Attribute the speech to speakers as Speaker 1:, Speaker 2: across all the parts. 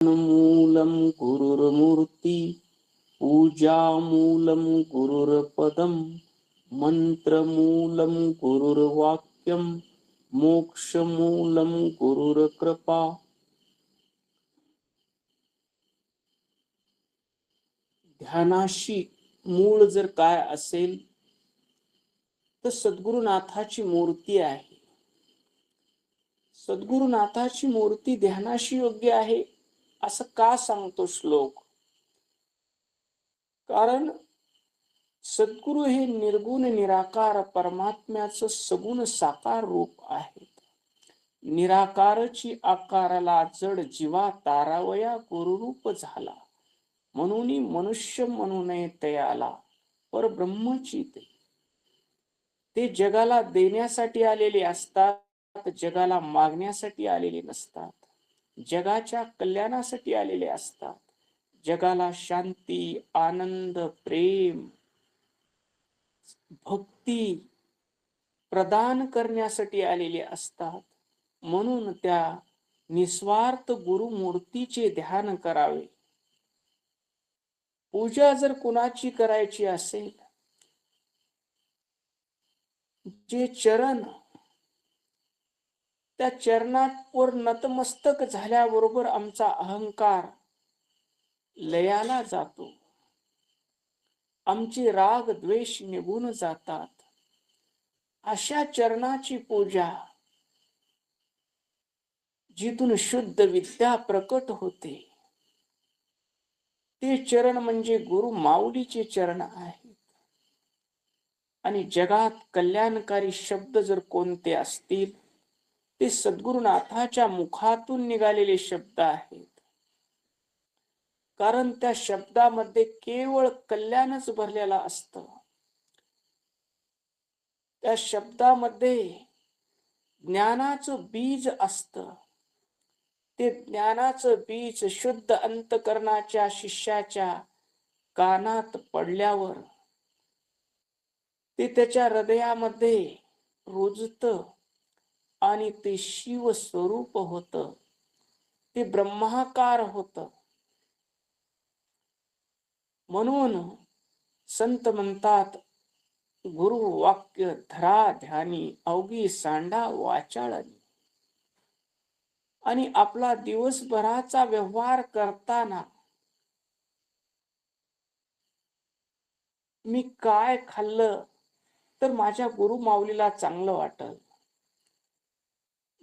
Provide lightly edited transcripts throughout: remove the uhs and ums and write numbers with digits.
Speaker 1: मूलं गुरुर्मूर्ति पूजामूलं गुरुर्पदं मंत्रमूलं गुरुर्वाक्यं मोक्षमूलं गुरुर्कृपा. ध्यानाशी मूळ जर काय असेल तर सद्गुरुनाथाची मूर्ती आहे. सद्गुरुनाथाची मूर्ती ध्यानाशी योग्य आहे असं का सांगतो श्लोक? कारण सद्गुरु हे निर्गुण निराकार परमात्म्याचं सगुण साकार रूप आहेत. निराकारची आकाराला जड जीवा तारावया गुरुरूप झाला, म्हणून मनुष्य म्हणू नये तयाला परब्रह्मची ते जगाला देण्यासाठी आलेले असतात, जगाला मागण्यासाठी आलेले नसतात. जगाच्या कल्याणासाठी आलेले असतात. जगाला शांती, आनंद, प्रेम, भक्ती प्रदान करण्यासाठी आलेले असतात. म्हणून त्या निस्वार्थ गुरुमूर्तीचे ध्यान करावे. पूजा जर कुणाची करायची असेल, जे चरण त्या चरणावर नतमस्तक झाल्याबरोबर आमचा अहंकार लयाला जातो, आमचे राग द्वेष निघून जातात. अशा चरणाची पूजा, जिथून शुद्ध विद्या प्रकट होते, ते चरण म्हणजे गुरु माऊलीचे चरण आहेत. आणि जगात कल्याणकारी शब्द जर कोणते असतील, ते सद्गुरुनाथाच्या मुखातून निघालेले शब्द आहेत. कारण त्या शब्दामध्ये केवळ कल्याणच भरलेला असतं. त्या शब्दामध्ये ज्ञानाचं बीज असतं. ते ज्ञानाचं बीज शुद्ध अंतकरणाच्या शिष्याच्या कानात पडल्यावर ते त्याच्या हृदयामध्ये रुजतं आणि ते शिव स्वरूप होतं, ते ब्रह्माकार होतं. म्हणून संत म्हणतात, गुरु वाक्य धरा ध्यानी अवघी सांडा वाचाळणी. आणि आपला दिवसभराचा व्यवहार करताना मी काय खाल्लं तर माझ्या गुरु माऊलीला चांगलं वाटल,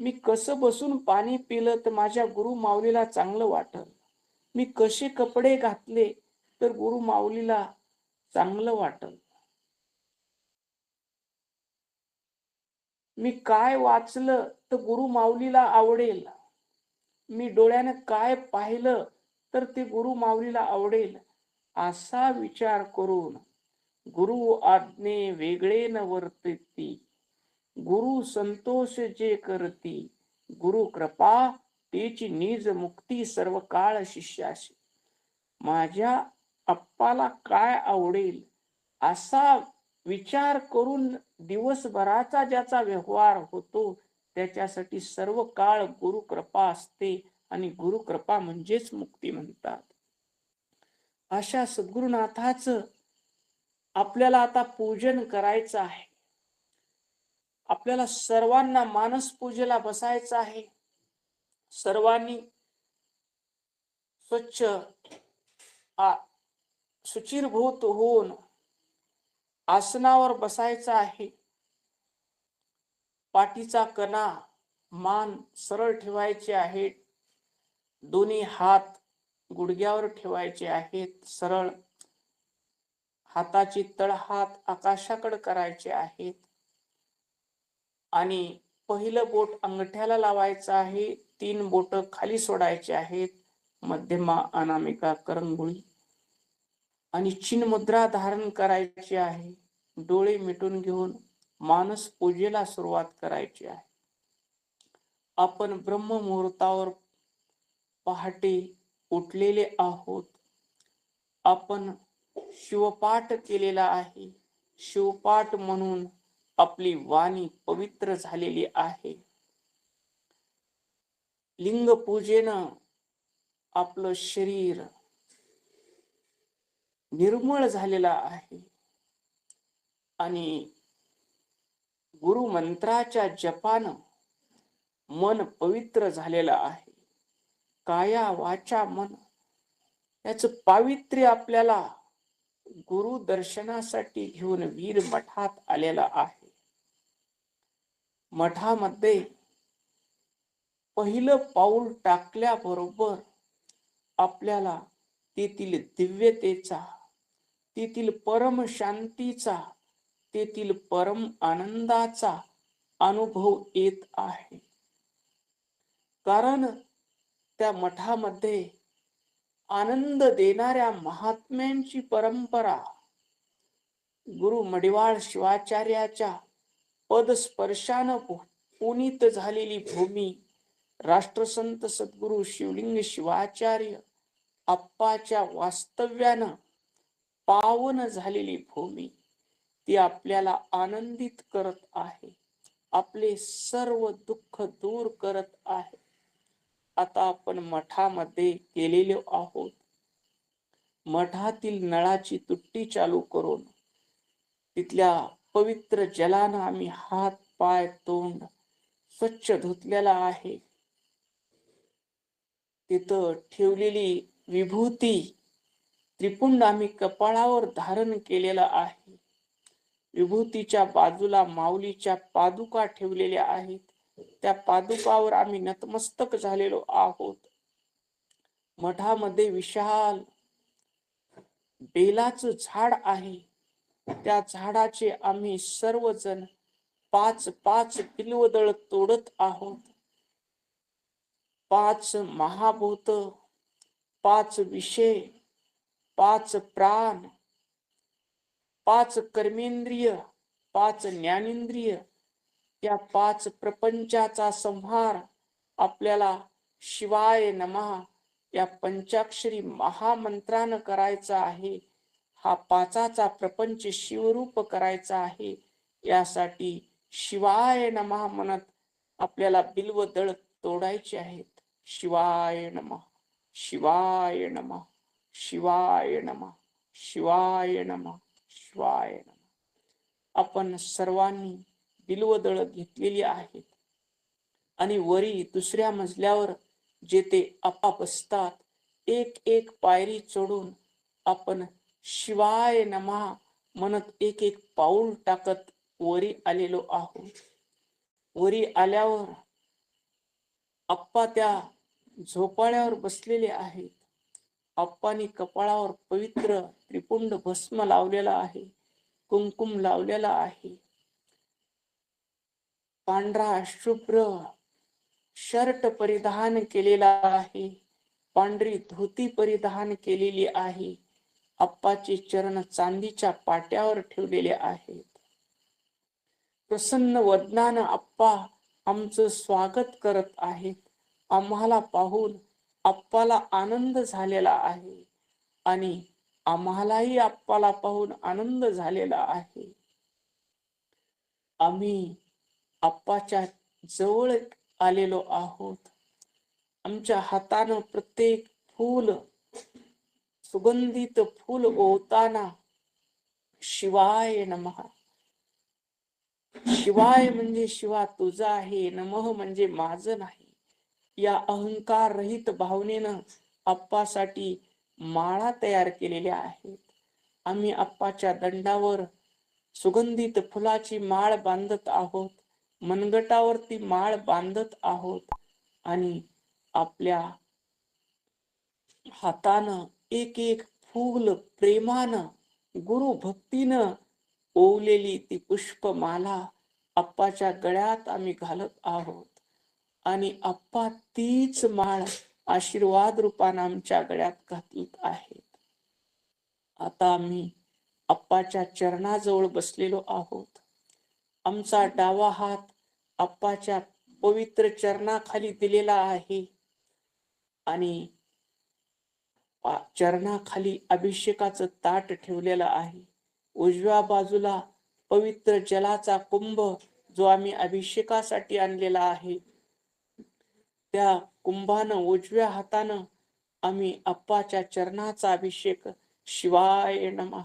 Speaker 1: मी कसं बसून पाणी पिलं तर माझ्या गुरु माऊलीला चांगलं वाटल, मी कसे कपडे घातले तर गुरु माऊलीला चांगलं वाटल, मी काय वाचलं तर गुरु माऊलीला आवडेल, मी डोळ्याने काय पाहिलं तर ते गुरु माऊलीला आवडेल, असा विचार करून गुरु आज्ञे वेगळे न वर्तती, गुरु संतोष जे करती, गुरु कृपा तेची निज मुक्ती सर्व काळ शिष्याशी. माझ्या अप्पाला काय आवडेल असा विचार करून दिवसभराचा ज्याचा व्यवहार होतो, त्याच्यासाठी सर्व काळ गुरु कृपा असते आणि गुरु कृपा म्हणजेच मुक्ती म्हणतात. अशा सद्गुरुनाथाचं आपल्याला आता पूजन करायचं आहे. आपल्याला सर्वांना मानस पूजेला बसायचं आहे. सर्वांनी स्वच्छ शुचिर्भूत होऊन आसनावर बसायचं आहे. पाठीचा कणा, मान सरळ ठेवायचे आहेत. दोन्ही हात गुडघ्यावर ठेवायचे आहेत सरळ. हाताची तळहात आकाशाकडे करायचे आहेत आणि पहिलं बोट अंगठ्याला लावायचं आहे. 3 बोट खाली सोडायचे आहेत. मध्यमा, अनामिका, करंगुळी आणि चिन्ह मुद्रा धारण करायची आहे. डोळे मिटून घेऊन मानस पूजेला सुरुवात करायची आहे. आपण ब्रह्म मुहूर्तावर पहाटे उठलेले आहोत. आपण शिवपाठ केलेला आहे. शिवपाठ म्हणून आपली वाणी पवित्र झालेली आहे. लिंग पूजेनं आपलं शरीर निर्मळ झालेलं आहे आणि गुरु मंत्राच्या जपानं मन पवित्र झालेलं आहे. काया वाचा मन याच पावित्र्य आपल्याला गुरु दर्शनासाठी घेऊन वीर मठात आलेला आहे. मठामध्ये पहिलं पाऊल टाकल्याबरोबर आपल्याला तेथील दिव्यतेचा, तेथील परम शांतीचा, तेथील परम आनंदाचा अनुभव येत आहे. कारण त्या मठामध्ये आनंद देणाऱ्या महात्म्यांची परंपरा, गुरु मडिवाळ शिवाचार्याच्या पदस्पर्शानं पुनीत झालेली भूमी, राष्ट्रसंत सद्गुरु शिवलिंग शिवाचार्य आप्पाच्या वास्तव्यानं पावन झालेली भूमी, ती आपल्याला आनंदित करत आहे, आपले सर्व दुःख दूर करत आहे. आता आपण मठामध्ये गेलेलो आहोत. मठातील नळाची तुट्टी चालू करून तिथल्या पवित्र जलानं आम्ही हात पाय तोंड स्वच्छ धुतलेला आहे. तिथं ठेवलेली विभूती त्रिपुंड आम्ही कपाळावर धारण केलेला आहे. विभूतीच्या बाजूला माऊलीच्या पादुका ठेवलेल्या आहेत. त्या पादुकावर आम्ही नतमस्तक झालेलो आहोत. मठामध्ये विशाल बेलाचं झाड आहे. त्या झाडाचे आम्ही सर्वजण 5-5 बिल्वदळ तोडत आहोत. 5 महाभूत, 5 विषय, 5 प्राण, 5 कर्मेंद्रिय, 5 ज्ञानेंद्रिय, या 5 प्रपंचाचा संहार आपल्याला शिवाय नमः या पंचाक्षरी महामंत्रानं करायचा आहे. हा 5चा प्रपंच शिवरूप करायचा आहे. यासाठी शिवाय नमः म्हणत आपल्याला बिल्वदळ तोडायचे आहेत. शिवाय नमः, शिवाय नमः, शिवाय नमः, शिवाय नमः, शिवाय नमः. आपण सर्वांनी बिल्वदळ घेतलेली आहेत आणि वरी दुसऱ्या मजल्यावर जेथे आप्पा बसतात, एक एक पायरी चढून आपण शिवाय नमः म्हणत एक एक पाऊल टाकत वरी आलेलो आहोत. वरी आल्यावर आप्पा त्या झोपाळ्यावर बसलेले आहेत. आप्पानी कपाळावर पवित्र त्रिपुंड भस्म लावलेला आहे, कुंकुम लावलेला आहे. पांढरा शुभ्र शर्ट परिधान केलेला आहे, पांढरी धोती परिधान केलेली आहे. आप्पाचे चरण चांदीच्या पाट्यावर ठेवलेले आहेत. प्रसन्न वदनानं आप्पा आमचं स्वागत करत आहेत. आम्हाला पाहून आप्पाला आनंद झालेला आहे आणि आम्हालाही आप्पाला पाहून आनंद झालेला आहे. आम्ही आप्पाच्या जवळ आलेलो आहोत. आमच्या हातानं प्रत्येक फूल, सुगंधित फूल ओवताना शिवाय नमः, शिवाय म्हणजे शिवा तुझा आहे, नमः म्हणजे माझं नाही, या अहंकार रहित भावनेनं आप्पासाठी माळा तयार केलेल्या आहेत. आम्ही आप्पाच्या दंडावर सुगंधित फुलाची माळ बांधत आहोत, मनगटावरती माळ बांधत आहोत आणि आपल्या हातानं एक एक फूल प्रेमानं गुरु भक्तीनं ओवलेली ती पुष्पमाला आप्पाच्या गळ्यात आम्ही घालत आहोत आणि आप्पा तीच माळ आशीर्वाद रूपानं आमच्या गळ्यात घालत आहेत. आता आम्ही आप्पाच्या चरणाजवळ बसलेलो आहोत. आमचा डावा हात आप्पाच्या पवित्र चरणाखाली दिलेला आहे आणि चरणाखाली अभिषेकाचं ताट ठेवलेलं आहे. उजव्या बाजूला पवित्र जलाचा कुंभ जो आम्ही अभिषेकासाठी आणलेला आहे, त्या कुंभानं उजव्या हातानं आम्ही अप्पाच्या चरणाचा अभिषेक शिवाय नमः,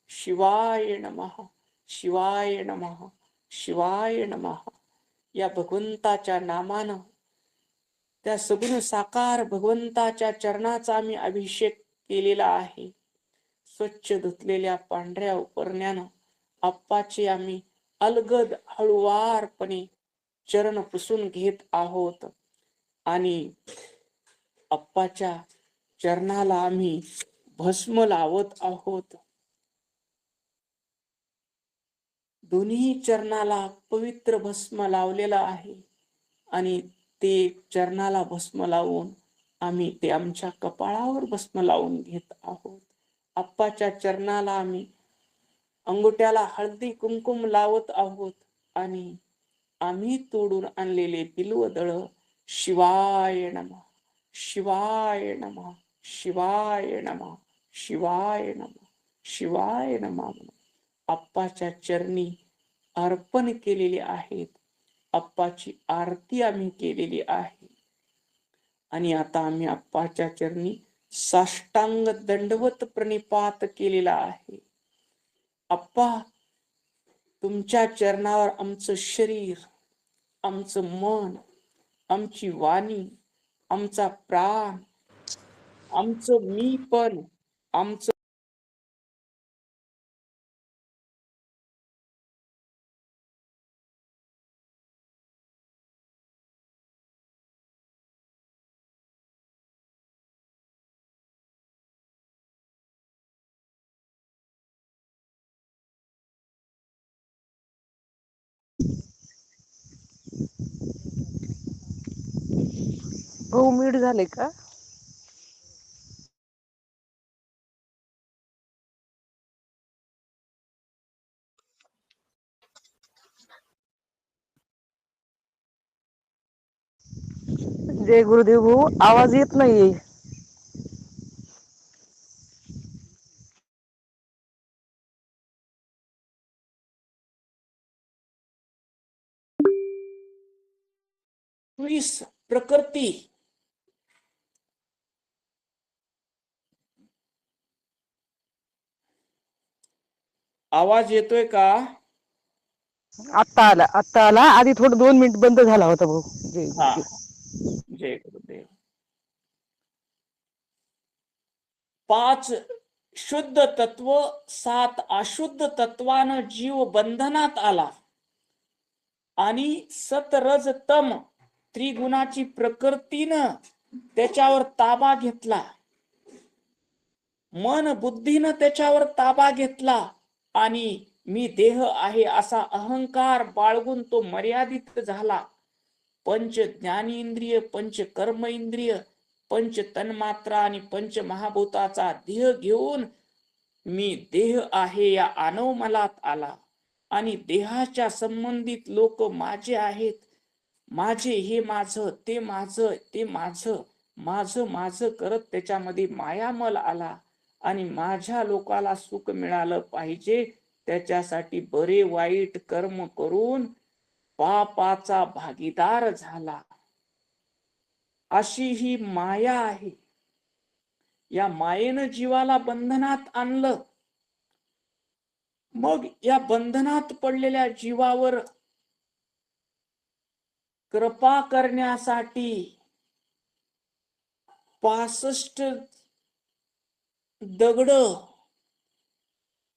Speaker 1: शिवाय नमः, शिवाय नमः, शिवाय नमः या भगवंताच्या नामानं त्या सगुण साकार भगवंताच्या चरणाचा आम्ही अभिषेक केलेला आहे. स्वच्छ धुतलेल्या पांढऱ्या उपरण्यानं अप्पाचे आम्ही अलगद हळुवारपणे चरण पुसून घेत आहोत आणि अप्पाच्या चरणाला आम्ही भस्म लावत आहोत. दोन्ही चरणाला पवित्र भस्म लावलेला आहे आणि ते चरणाला भस्म लावून आम्ही ते आमच्या कपाळावर भस्म लावून घेत आहोत. अप्पाच्या चरणाला आम्ही अंगुठ्याला हळदी कुंकुम लावत आहोत आणि आम्ही तोडून आणलेले बिल्वदळ शिवाय नमः, शिवाय नमः, शिवाय नमः, शिवाय नमः, शिवाय नमः अप्पाच्या चरणी अर्पण केलेले आहेत. अप्पाची आरती आम्ही केलेली आहे आणि आता आम्ही अप्पाच्या चरणी साष्टांग दंडवत प्रणिपात केलेला आहे. अप्पा, तुमच्या चरणावर आमचं शरीर, आमचं मन, आमची वाणी, आमचा प्राण, आमचं मी पण, आमचं
Speaker 2: हो, मीट झाले का? जय गुरुदेव भाऊ, आवाज येत नाहीये.
Speaker 1: प्रकृती आवाज येतोय का?
Speaker 2: आत्ता आला. आधी थोडं 2 मिनिट बंद झाला होता भाऊ. जय
Speaker 1: हा,
Speaker 2: गुरुदेव.
Speaker 1: जय गुरुदेव. 5 शुद्ध तत्व 7 अशुद्ध तत्वानं जीव बंधनात आला आणि सतरज तम त्रिगुणाची प्रकृतीनं त्याच्यावर ताबा घेतला. मन बुद्धीनं त्याच्यावर ताबा घेतला आणि मी देह आहे असा अहंकार बाळगून तो मर्यादित झाला. पंच ज्ञानेंद्रिय, पंच कर्म इंद्रिय, पंच तन्मात्रा आणि पंच महाभूताचा देह घेऊन मी देह आहे या अनवमलात आला आणि देहाच्या संबंधित लोक माझे आहेत, माझे, हे माझं, ते माझं, ते माझं, माझं माझं करत त्याच्यामध्ये मायामल आला आणि माझ्या लोकाला सुख मिळालं पाहिजे त्याच्यासाठी बरे वाईट कर्म करून पापाचा भागीदार झाला. अशी ही माया आहे. या मायेनं जीवाला बंधनात आणलं. मग या बंधनात पडलेल्या जीवावर कृपा करण्यासाठी 65 दगड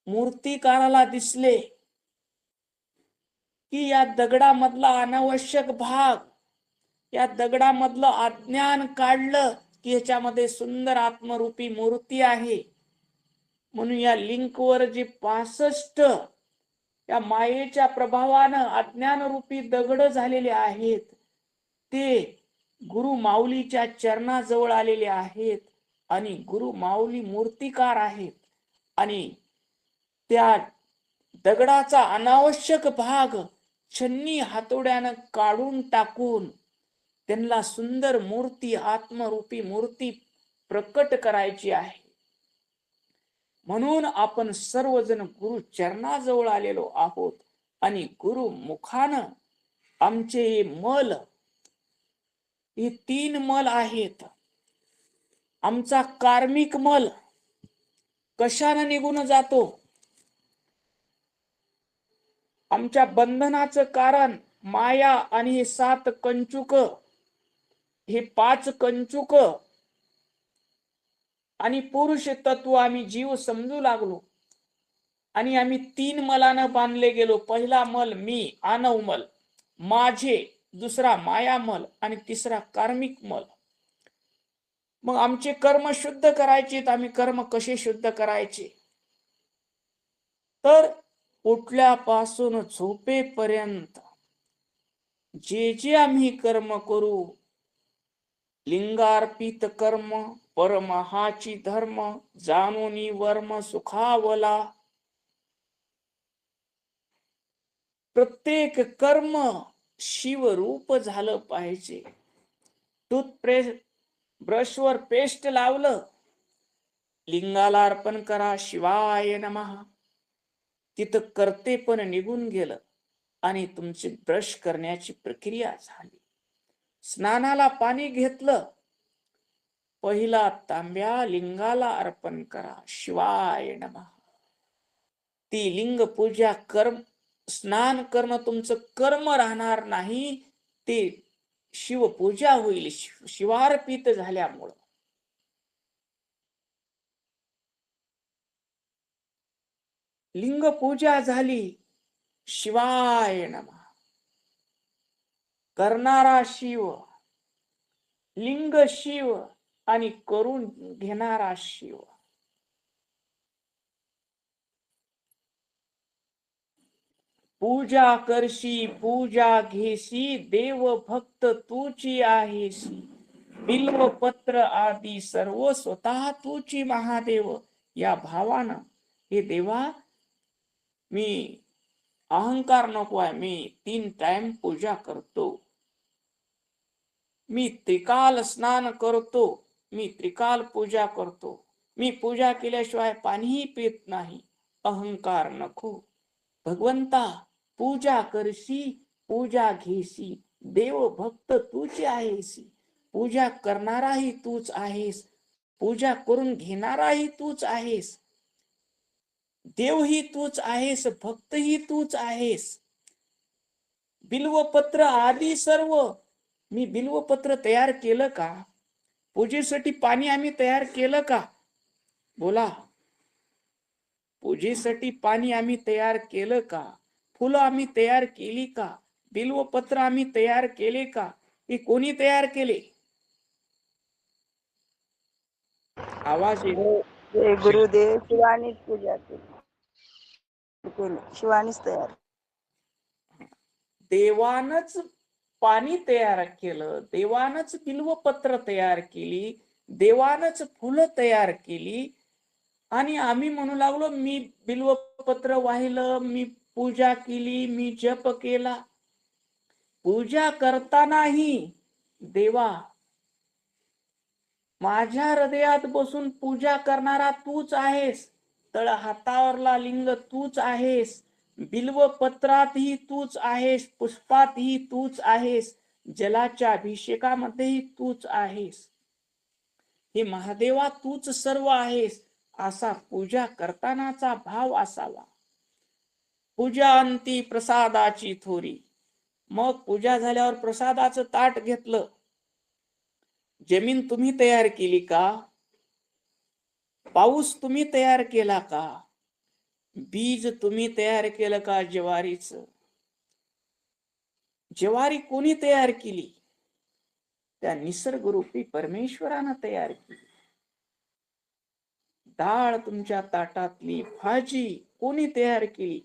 Speaker 1: मूर्तिकाराला दिसले की या दगडामधला अनावश्यक भाग, या दगडामधलं अज्ञान काढलं की ह्याच्यामध्ये सुंदर आत्मरूपी मूर्ती आहे. म्हणून या लिंकवर जी 65 या मायेच्या प्रभावानं अज्ञानरूपी दगड झालेले आहेत ते गुरु माऊलीच्या चरणाजवळ आलेले आहेत आणि गुरु माऊली मूर्तिकार आहेत आणि त्या दगडाचा अनावश्यक भाग छन्नी हातोड्यानं काढून टाकून त्यांना सुंदर मूर्ती, आत्मरूपी मूर्ती प्रकट करायची आहे. म्हणून आपण सर्वजण गुरु चरणाजवळ आलेलो आहोत आणि गुरु मुखानं आमचे मल, हे 3 मल आहेत. आमचा कार्मिक मल कशाने निघून जातो? आमच्या बंधनाचं कारण माया आणि हे 7 कंचुक, हे 5 कंचुक आणि पुरुष तत्व आम्ही जीव समजू लागलो आणि आम्ही 3 मलानं बांधले गेलो. पहिला मल मी, आनव मल, माझे, दुसरा मायामल आणि तिसरा कार्मिक मल. मग आमचे कर्म शुद्ध करायचे, आम्ही कर्म कसे शुद्ध करायचे? तर उठल्यापासून झोपेपर्यंत जे जे आम्ही कर्म करू, लिंगार्पित कर्म परमहाची धर्म, जाणूनी वर्म सुखावला. प्रत्येक कर्म शिवरूप झालं पाहिजे. टूथपेस्ट, ब्रशवर पेस्ट लावलं, लिंगाला अर्पण करा, शिवाय नमः. तिथं करते पण निघून गेलं आणि तुमची ब्रश करण्याची प्रक्रिया झाली. स्नानाला पाणी घेतलं, पहिला तांब्या लिंगाला अर्पण करा, शिवाय नमः. ती लिंग पूजा कर्म, स्नान करणं तुमचं कर्म राहणार नाही, ते शिवपूजा होईल शिवार्पित झाल्यामुळं. लिंग पूजा झाली, शिवाय नमः. करणारा शिव, लिंग शिव आणि करून घेणारा शिव. पूजा करशी पूजा घेशी, देव भक्त तूची आहेसी. बिल्व पत्र आदी सर्व स्वतः तूची महादेव. या भावानं, हे देवा मी अहंकार नको आहे, मी 3 टाइम पूजा करतो, मी त्रिकाल स्नान करतो, मी त्रिकाल पूजा करतो, मी पूजा केल्याशिवाय पाणीही पित नाही. अहंकार नको. भगवंता पूजा करशी पूजा घेशी, देव भक्त तूच आहेसी. पूजा करणाराही तूच आहेस, पूजा करून घेणाराही तूच आहेस, देवही तूच आहेस, भक्तही तूच आहेस. बिल्वपत्र आदी सर्व, मी बिल्वपत्र तयार केलं का? पूजेसाठी पाणी आम्ही तयार केलं का? बोला. पूजेसाठी पाणी आम्ही तयार केलं का? फुलं आम्ही तयार केली का? बिल्वपत्र आम्ही तयार केले का? हे कोणी तयार केले? आवाज येतो.
Speaker 2: जय गुरुदेव. शिवानीच पूजा केली, शिवानीच तयार.
Speaker 1: देवानच पाणी तयार केलं, देवानच बिल्वपत्र तयार केली, देवानच फुलं तयार केली आणि आम्ही म्हणू लागलो मी बिल्वपत्र वाहिलं, मी पूजा केली, मी जप केला. पूजा करतानाही देवा माझ्या हृदयात बसून पूजा करणारा तूच आहेस, तळ हातावरला लिंग तूच आहेस, बिल्वपत्रातही तूच आहेस, पुष्पातही तूच आहेस, जलाच्या अभिषेकामध्येही तूच आहेस. हे महादेवा तूच सर्व आहेस, असा पूजा करतानाचा भाव असावा. पूजा अंती प्रसादाची थोरी. मग पूजा झाल्यावर प्रसादाचं ताट घेतलं. जमीन तुम्ही तयार केली का? पाऊस तुम्ही तयार केला का? बीज तुम्ही तयार केलं का? ज्वारीचं ज्वारी कोणी तयार केली? त्या निसर्गरूपी परमेश्वरानं तयार केली. डाळ तुमच्या ताटातली, भाजी कोणी तयार केली?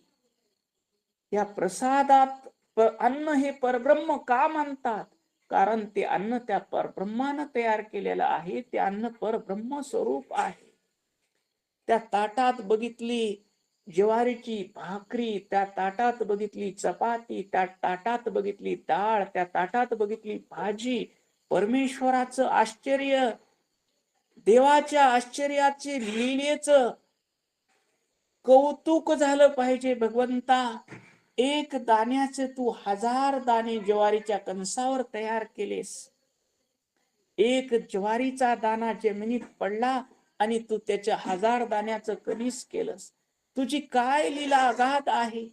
Speaker 1: या प्रसादात अन्न हे परब्रह्म का म्हणतात? कारण ते अन्न त्या परब्रह्मानं तयार केलेलं आहे, ते अन्न परब्रह्म स्वरूप आहे. त्या ताटात बघितली ज्वारीची भाकरी, त्या ताटात बघितली चपाती, त्या ताटात बघितली डाळ, त्या ताटात बघितली भाजी. परमेश्वराचं आश्चर्य, देवाच्या आश्चर्याचे लीलेचं कौतुक झालं पाहिजे. भगवंता, एक दाण्याचे तू 1000 दाणे ज्वारीच्या कणसावर तयार केलेस. एक ज्वारीचा दाना जमिनीत पडला आणि तू त्याच्या 1000 दाण्याचं कणीस केलंस. तुझी काय लीला अगाध आहे,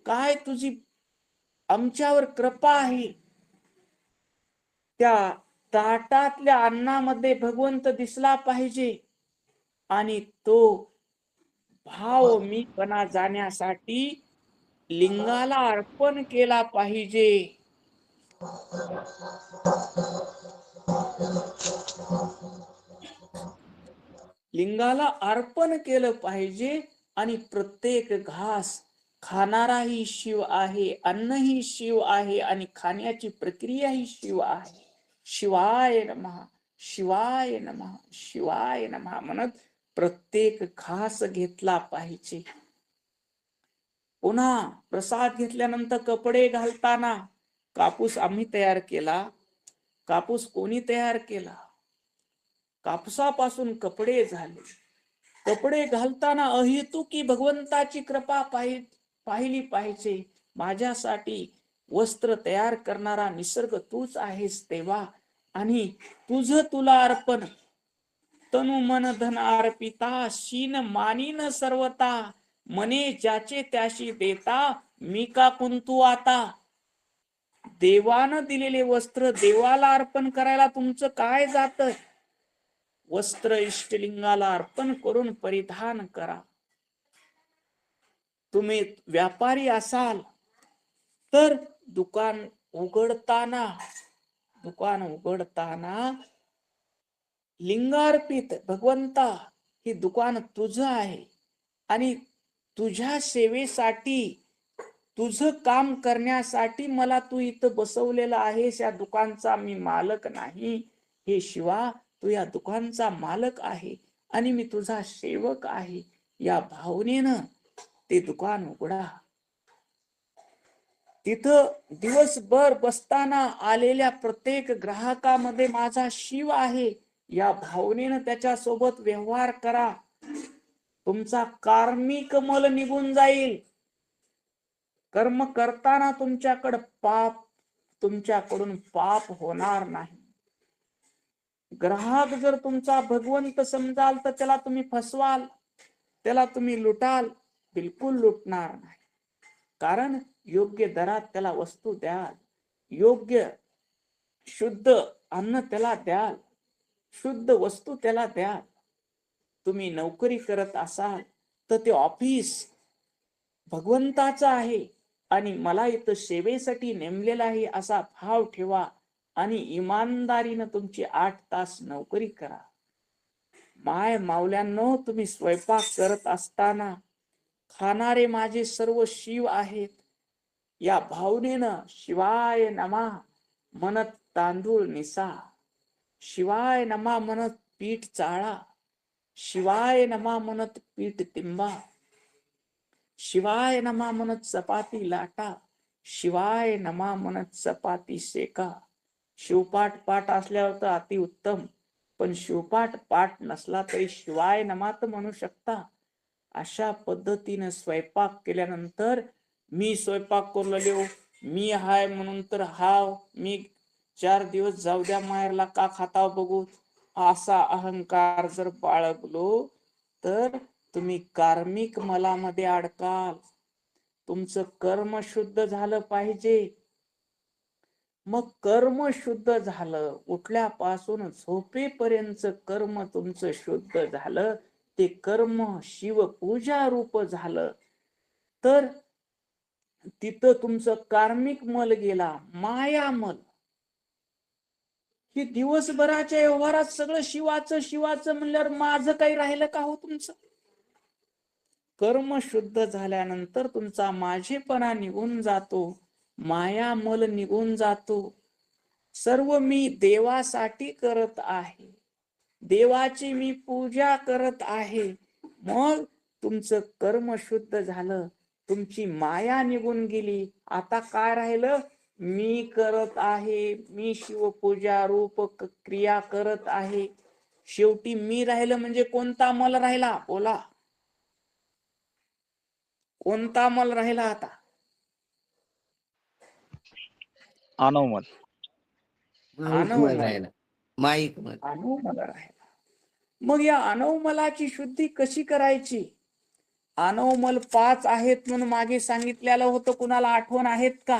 Speaker 1: काय तुझी आमच्यावर कृपा आहे. त्या ताटातल्या अन्नामध्ये भगवंत दिसला पाहिजे आणि तो भाव मीपणा जाण्यासाठी लिंगाला अर्पण केला पाहिजे. लिंगाला अर्पण केलं पाहिजे आणि प्रत्येक घास खाणाराही शिव आहे, अन्नही शिव आहे आणि खाण्याची प्रक्रियाही शिव आहे. शिवाय नमः, शिवाय नमः, शिवाय नमः म्हणत प्रत्येक घास घेतला पाहिजे. पुन्हा प्रसाद घेतल्यानंतर कपडे घालताना कापूस आम्ही तयार केला. कापूस कोणी तयार केला? कापसापासून कपडे झाले. कपडे घालताना अहेतुकी भगवंताची कृपा पाहिली पाहिजे. माझ्यासाठी वस्त्र तयार करणारा निसर्ग तूच आहेस तेव्हा, आणि तुझ तुला अर्पण. तनु मन धन अर्पिता, शीन मानीन सर्वता. मने ज्याचे त्याशी देता, मी का कुंतू आता. देवानं दिलेले वस्त्र देवाला अर्पण करायला तुमचं काय जात? वस्त्र इष्टलिंगाला अर्पण करून परिधान करा. तुम्ही व्यापारी असाल तर दुकान उघडताना लिंगार्पित भगवंता, हे दुकान तुझं आहे आणि तुझ्या सेवेसाठी, तुझं काम करण्यासाठी मला तू इथं बसवलेलं आहेस. या दुकानचा मी मालक नाही. हे शिवा, तू या दुकानचा मालक आहे आणि मी तुझा सेवक आहे. या भावनेनं ते दुकान उघडा. तिथं दिवसभर बसताना आलेल्या प्रत्येक ग्राहकामध्ये माझा शिव आहे या भावनेनं त्याच्यासोबत व्यवहार करा. तुमचा कार्मिक मल निघून जाईल. कर्म करताना तुमच्याकडून पाप होणार नाही. ग्राहक जर तुमचा भगवंत समजाल तर त्याला तुम्ही फसवाल, त्याला तुम्ही लुटाल. बिलकुल लुटणार नाही. कारण योग्य दरात त्याला वस्तू द्याल, योग्य शुद्ध अन्न त्याला द्याल, शुद्ध वस्तू त्याला द्याल. तुम्ही नोकरी करत असाल तर ते ऑफिस भगवंताचं आहे आणि मला इथं सेवेसाठी नेमलेला आहे असा भाव ठेवा आणि इमानदारीनं तुमची 8 तास नोकरी करा. माय मावल्यांनो, तुम्ही स्वयंपाक करत असताना खाणारे माझे सर्व शिव आहेत या भावनेनं शिवाय नमा म्हणत तांदूळ निसा, शिवाय नमा म्हणत पीठ चाळा, शिवाय नमा म्हणत पीठ तिंबा, शिवाय नमा म्हणत चपाती लाटा, शिवाय नमा म्हणत चपाती शेका. शिवपाठ पाठ असल्यावर तर अतिउत्तम, पण शिवपाठ पाठ नसला तरी शिवाय नमात म्हणू शकता. अशा पद्धतीने स्वयंपाक केल्यानंतर मी स्वयंपाक करू मी हाय म्हणून तर हाव, मी 4 दिवस जाऊ द्या माहेरला का खाताव बघू, असा अहंकार जर बाळगलो तर तुम्ही कार्मिक मलामध्ये अडकाल. तुमचं कर्म शुद्ध झालं पाहिजे. मग कर्म शुद्ध झालं, उठल्यापासून झोपेपर्यंत कर्म तुमचं शुद्ध झालं, ते कर्म शिवपूजा रूप झालं तर तिथं तुमचं कार्मिक मल गेला, माया मल. हे दिवसभराच्या व्यवहारात सगळं शिवाचं म्हणल्यावर माझं काही राहिलं का हो तुमचं? कर्म शुद्ध झाल्यानंतर तुमचा माझेपणा निघून जातो, माया मल निघून जातो. सर्व मी देवासाठी करत आहे, देवाची मी पूजा करत आहे. मग तुमचं कर्म शुद्ध झालं, तुमची माया निघून गेली. आता काय राहिलं? मी करत आहे, मी शिवपूजा रूप क्रिया करत आहे. शेवटी मी राहिलं म्हणजे कोणता मल राहिला? बोला, कोणता मल राहिला आता?
Speaker 3: आनवमल.
Speaker 1: आनवमल.
Speaker 3: माईक मध्ये.
Speaker 1: अनवमल राहिला. मग या अनवमलाची शुद्धी कशी करायची? अनवमल 5 आहेत म्हणून मागे सांगितलेलं होतं, कुणाला आठवण आहेत का?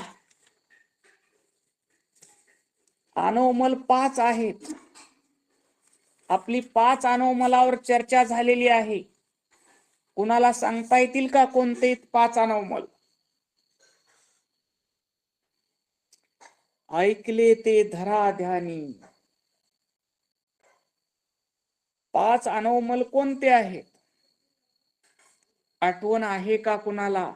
Speaker 1: अनवमल 5 आहेत. आपली 5 अनवमलावर चर्चा झालेली आहे. कुणाला सांगता येतील का कोणते 5 अनवमल? ऐकले ते धरा ध्यानी. 5 अनवमल कोणते आहेत? आठवण आहे का कुणाला?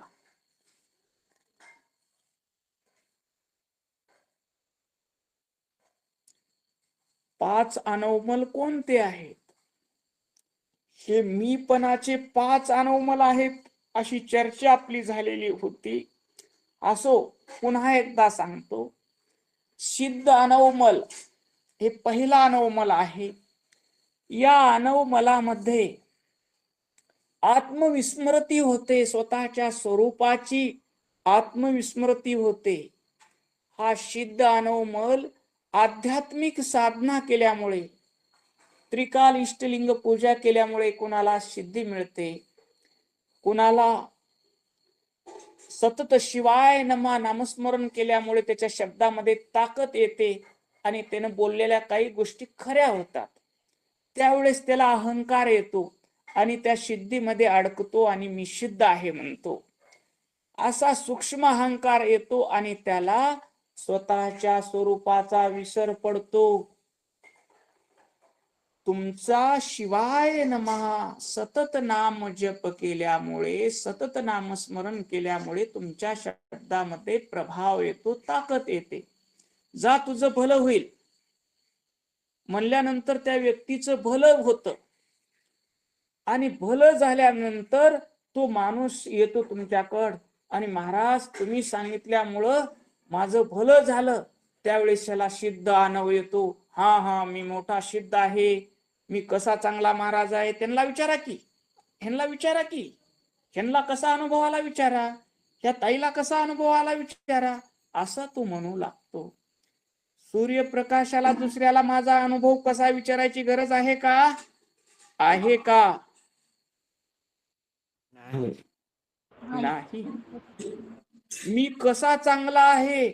Speaker 1: पाच अनवमल कोणते आहेत? हे मीपणाचे 5 अनवमल आहेत अशी चर्चा आपली झालेली होती. असो, पुन्हा एकदा सांगतो. सिद्ध अनवमल हे पहिला अनवमल आहे. या अनवमलामध्ये आत्मविस्मृती होते, स्वतःच्या स्वरूपाची आत्मविस्मृती होते. हा सिद्ध अनवमल आध्यात्मिक साधना केल्यामुळे, त्रिकाल इष्टलिंग पूजा केल्यामुळे कुणाला सिद्धी मिळते, कुणाला सतत शिवाय नमा नामस्मरण केल्यामुळे त्याच्या शब्दामध्ये ताकद येते आणि त्यानं बोललेल्या काही गोष्टी खऱ्या होतात. त्यावेळेस त्याला अहंकार येतो आणि त्या सिद्धीमध्ये अडकतो आणि मी सिद्ध आहे म्हणतो. असा सूक्ष्म अहंकार येतो आणि त्याला स्वतःच्या स्वरूपाचा विसर पडतो. तुमचा शिवाय नमः सतत नाम जप केल्यामुळे, सतत नामस्मरण केल्यामुळे तुमच्या शब्दामध्ये प्रभाव येतो, ताकद येते. जा तुझं भलं होईल म्हणल्यानंतर त्या व्यक्तीचं भलं होतं आणि भलं झाल्यानंतर तो माणूस येतो तुमच्याकडं आणि महाराज तुम्ही सांगितल्यामुळं माझं भलं झालं. त्यावेळेस त्याला सिद्ध अनुभव येतो. हा हा, मी मोठा सिद्ध आहे, मी कसा चांगला महाराज आहे. त्यांना विचारा की, ह्यांना विचारा की, ह्यांना कसा अनुभव आला विचारा, ह्या ताईला कसा अनुभव आला विचारा, असा तो म्हणू लागतो. सूर्यप्रकाशाला दुसऱ्याला माझा अनुभव कसा विचारायची गरज आहे का? आहे का? नाही. मी कसा चांगला आहे,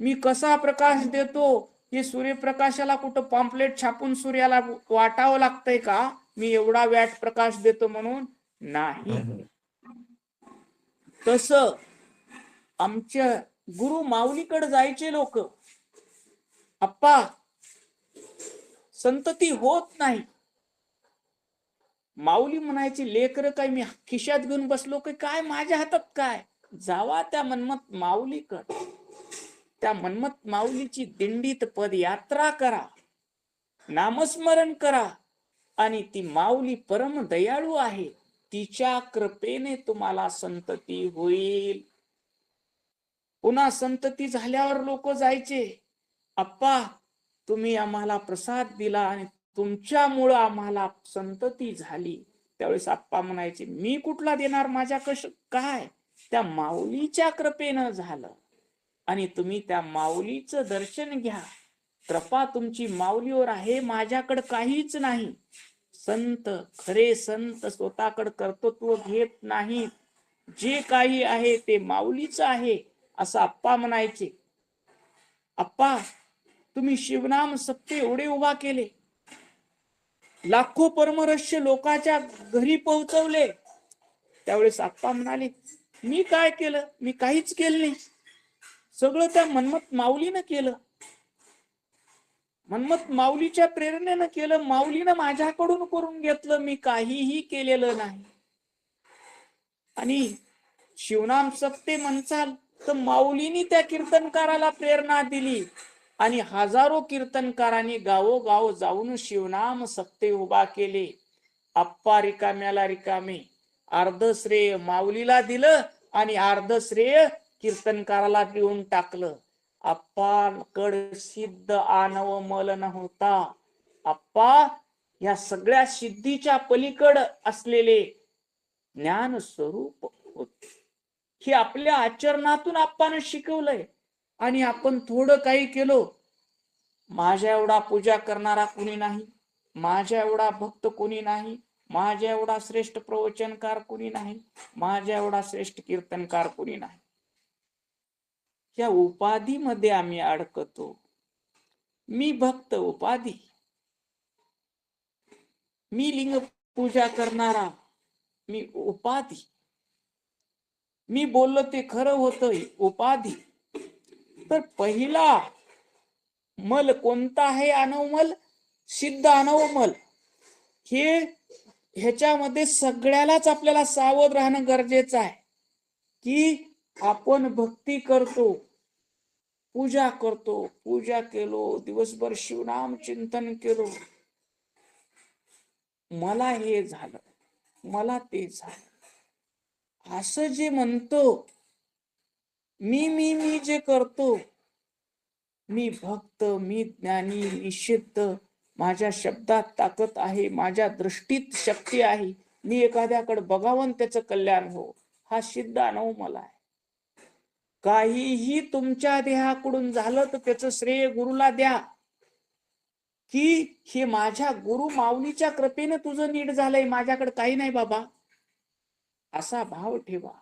Speaker 1: मी कसा प्रकाश देतो, हे सूर्यप्रकाशाला कुठं पॉम्पलेट छापून सूर्याला वाटावं लागतंय का? मी एवढा वॅट प्रकाश देतो म्हणून नाही. तस आमच्या गुरु माऊलीकडे जायचे लोक, अप्पा संतती होत नाही. माऊली म्हणायची, लेकर काय मी खिशात घेऊन बसलो काय, माझ्या हातात काय? जावा त्या मन्मथ माऊलीकड, त्या मन्मथ माऊलीची दिंडीत पदयात्रा करा, नामस्मरण करा आणि ती माऊली परम दयाळू आहे, तिच्या कृपेने तुम्हाला संतती होईल. पुन्हा संतती झाल्यावर लोक जायचे, अप्पा तुम्ही आम्हाला प्रसाद दिला आणि तुमच्यामुळं आम्हाला संतती झाली. त्यावेळेस आप्पा म्हणायचे, मी कुठला देणार, माझ्या काय, त्या माऊलीच्या कृपेनं झालं आणि तुम्ही त्या माऊलीचं दर्शन घ्या. कृपा तुमची माऊलीवर आहे, माझ्याकडे काहीच नाही. संत, खरे संत स्वतःकडे कर्तृत्व घेत नाही, जे काही आहे ते माऊलीचं आहे असं आप्पा म्हणायचे. आप्पा तुम्ही शिवनाम सप्ते एवढे उभा केले, लाखो परमरहस्य लोकांच्या घरी पोहोचवले. त्यावेळेस आप्पा म्हणाले, मी काय केलं? मी काहीच केलं नाही, सगळं त्या मन्मथ माऊलीनं केलं, मन्मथ माऊलीच्या प्रेरणेनं केलं, माऊलीनं माझ्याकडून करून घेतलं, मी काहीही केलेलं नाही. आणि शिवनाम सप्ते म्हणसाल तर माऊलीनी त्या कीर्तनकाराला प्रेरणा दिली आणि हजारो कीर्तनकारांनी गावोगाव जाऊन शिवनाम सप्ते उभा केले. आप्पा रिकाम्याला रिकामे, अर्ध श्रेय माऊलीला दिलं आणि अर्ध श्रेय कीर्तनकाराला देऊन टाकलं. आप्पाकड सिद्ध अनवमल नव्हता. आप्पा या सगळ्या सिद्धीच्या पलीकड असलेले ज्ञान स्वरूप होते. हे आपल्या आचरणातून आप्पानं शिकवलंय आणि आपण थोडं काही केलो. माझ्या एवढा पूजा करणारा कोणी नाही, माझ्या एवढा भक्त कोणी नाही, माझ्या एवढा श्रेष्ठ प्रवचनकार कोणी नाही, माझ्या एवढा श्रेष्ठ कीर्तनकार कोणी नाही. या उपाधीमध्ये आम्ही अडकतो. मी भक्त उपाधी, मी लिंग पूजा करणारा मी उपाधी, मी बोललो ते खरं होतं उपाधी. तर पहिला मल कोणता आहे? अनवमल, सिद्ध अनवमल. ह्याच्यामध्ये सगळ्यालाच आपल्याला सावध राहणं गरजेचं आहे की आपण भक्ती करतो, पूजा करतो, पूजा केलो, दिवसभर शिवनाम चिंतन केलो, मला हे झालं, मला ते झालं, असं जे म्हणतो, मी जे करतो, मी भक्त, मी ज्ञानी, मी सिद्ध, माझ्या शब्दात ताकद आहे, माझ्या दृष्टीत शक्ती आहे, मी एखाद्याकडे बघावं त्याचं कल्याण हो, हा सिद्ध अनवमल आहे. काहीही तुमच्या देहाकडून झालं तर त्याचं श्रेय गुरुला द्या की हे माझ्या गुरु माऊलीच्या कृपेने तुझं नीट झालंय, माझ्याकडे काही नाही बाबा, असा भाव ठेवा.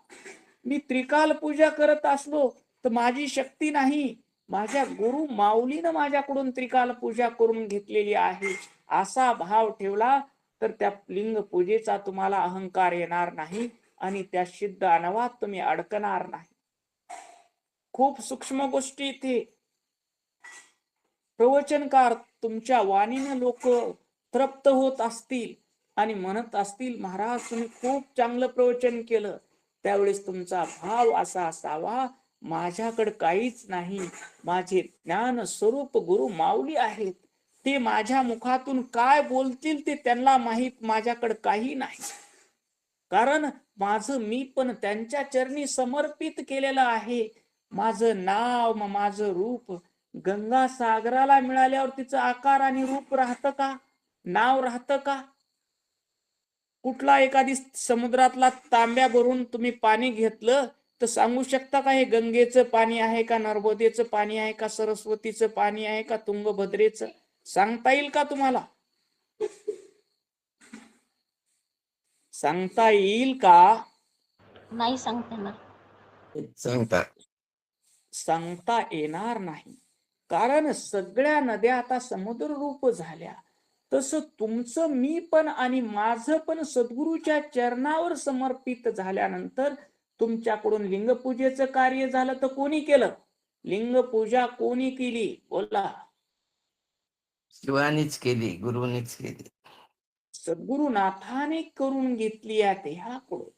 Speaker 1: मी त्रिकाल पूजा करत असलो तर माझी शक्ती नाही, माझ्या गुरु माऊलीनं माझ्याकडून त्रिकाल पूजा करून घेतलेली आहे, असा भाव ठेवला तर त्या लिंग पूजेचा तुम्हाला अहंकार येणार नाही आणि त्या सिद्ध अनवात तुम्ही अडकणार नाही. खूप सूक्ष्म गोष्टी इथे. प्रवचनकार तुमच्या वाणीने लोक तृप्त होत असतील आणि म्हणत असतील महाराज तुम्ही खूप चांगलं प्रवचन केलं, त्यावेळेस तुमचा भाव असा असावा, माझ्याकडे काहीच नाही, माझे ज्ञान स्वरूप गुरु माऊली आहेत, ते माझ्या मुखातून काय बोलतील ते त्यांना माहित, माझ्याकडे काही नाही, कारण माझं मी पण त्यांच्या चरणी समर्पित केलेलं आहे. माझं नाव माझं रूप गंगा सागराला मिळाल्यावर तिचं आकार आणि रूप राहतं का? नाव राहतं का? कुठला एखादी समुद्रातला तांब्या भरून तुम्ही पाणी घेतलं तर सांगू शकता का हे गंगेचं पाणी आहे का, नर्मदेचं पाणी आहे का, सरस्वतीचं पाणी आहे का, तुंगभद्रेचं? सांगता येईल का तुम्हाला? सांगता येईल का?
Speaker 3: नाही सांगता येणार.
Speaker 1: सांगता येणार नाही, कारण सगळ्या नद्या आता समुद्र रूप झाल्या. तसं तुमचं मी पण आणि माझं पण सद्गुरूच्या चरणावर समर्पित झाल्यानंतर तुमच्याकडून लिंगपूजेचं कार्य झालं तर कोणी केलं? लिंगपूजा कोणी केली? बोला.
Speaker 4: शिवानीच केली, गुरुनीच केली.
Speaker 1: सद्गुरुनाथाने करून घेतली या देहाकडून.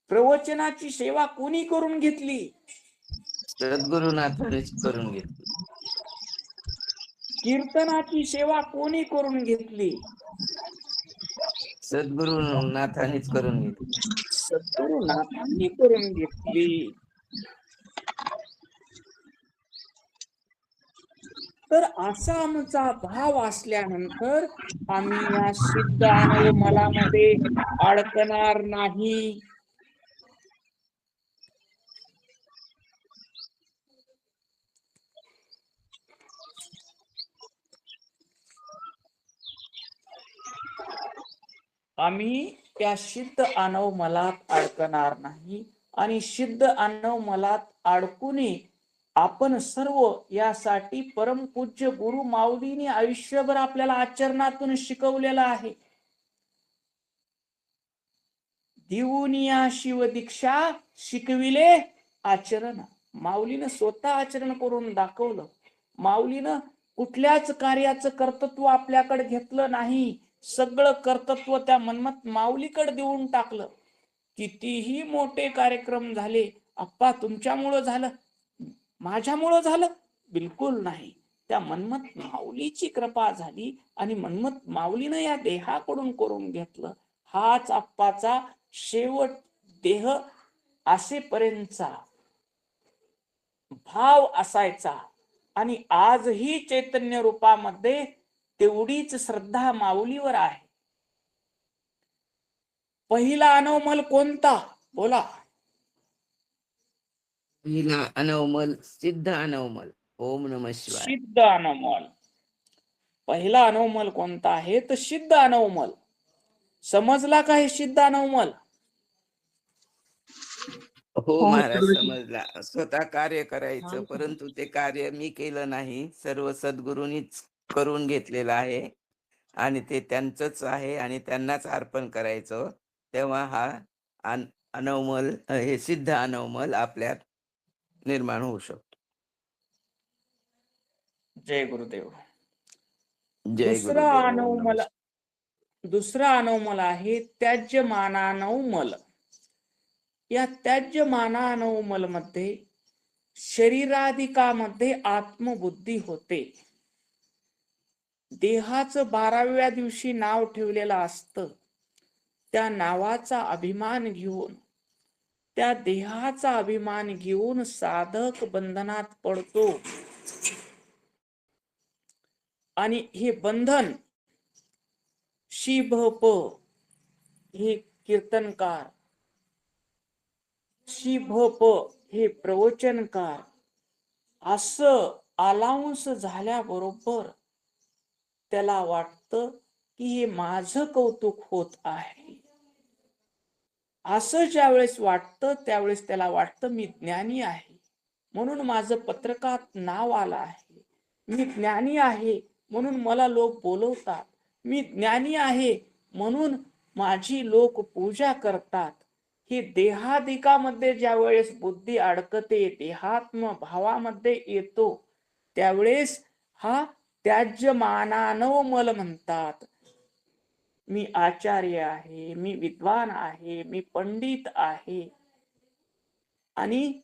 Speaker 1: प्रवचनाची सेवा कोणी करून घेतली?
Speaker 4: सद्गुरुनाथानेच करून घेतली.
Speaker 1: कीर्तनाची सेवा कोणी करून घेतली?
Speaker 4: सद्गुरुनाथानेच करून घेतली.
Speaker 1: सद्गुरुनाथांनी करून घेतली. तर असा आमचा भाव असल्यानंतर आम्ही या सिद्ध अनवमलामध्ये अडकणार नाही. आम्ही त्या सिद्ध अनवमलात अडकणार नाही आणि सिद्ध अनवमलात अडकूने आपण सर्व यासाठी परमपूज्य गुरु माऊलीने आयुष्यभर आपल्याला आचरणातून शिकवलेलं आहे. दिवुनिया शिव दीक्षा शिकविले आचरण. माऊलीनं स्वतः आचरण करून दाखवलं. माऊलीनं कुठल्याच कार्याचं कर्तृत्व आपल्याकडे घेतलं नाही, सगळं कर्तृत्व त्या मन्मथ माऊलीकडे देऊन टाकलं. कितीही मोठे कार्यक्रम झाले, अप्पा तुमच्यामुळं झालं, माझ्यामुळं झालं, बिलकुल नाही. त्या मन्मथ माऊलीची कृपा झाली आणि मन्मथ माऊलीनं या देहाकडून करून घेतलं. हाच अप्पाचा शेवट देह असेपर्यंतचा भाव असायचा आणि आजही चैतन्य रूपामध्ये तेवढीच श्रद्धा माऊलीवर आहे. पहिला अनवमल कोणता? बोला.
Speaker 4: पहिला अनवमल सिद्ध अनवमल. ओम नमः शिवाय.
Speaker 1: सिद्ध अनमोल. पहिला अनवमल कोणता आहे तर सिद्ध अनवमल. समजला का हे सिद्ध अनवमल?
Speaker 4: हो
Speaker 2: हो
Speaker 4: महाराज
Speaker 2: गुरुजी.
Speaker 4: समजला. स्वतः कार्य करायचं, परंतु ते कार्य मी केलं नाही, सर्व सद्गुरूंनीच करून घेतलेलं आहे आणि ते त्यांचंच आहे आणि त्यांनाच अर्पण करायचं. तेव्हा हा अनवमल, हे सिद्ध अनवमल आपल्यात निर्माण होऊ शकतो.
Speaker 1: जय गुरुदेव.
Speaker 4: जय
Speaker 1: दुसरा
Speaker 4: गुरुदेव. ओम नमः
Speaker 1: अनवमल, दुसरा अनवमल आहे त्याज्यमानानवमल. या त्याज्यमानानवमल मध्ये शरीराधिकामध्ये आत्मबुद्धी होते. देहाचं 12व्या दिवशी नाव ठेवलेलं असतं. त्या नावाचा अभिमान घेऊन, त्या देहाचा अभिमान घेऊन साधक बंधनात पडतो. आणि हे बंधन शिभप हे कीर्तनकार, शिभप हे प्रवचनकार, असं अलाउन्स झाल्याबरोबर त्याला वाटतं की हे माझं कौतुक होत आहे. असं ज्यावेळेस वाटतं त्यावेळेस त्याला वाटतं मी ज्ञानी आहे, म्हणून माझं पत्रकात नाव आलं आहे. मी ज्ञानी आहे म्हणून मला लोक बोलवतात. मी ज्ञानी आहे म्हणून माझी लोक पूजा करतात. ही देहादिकामध्ये ज्यावेळेस बुद्धी अडकते, देहात्म भावामध्ये येतो, त्यावेळेस हा त्याज्यमानानवमल म्हणतात. मी आचार्य आहे, मी विद्वान आहे, मी पंडित आहे आणि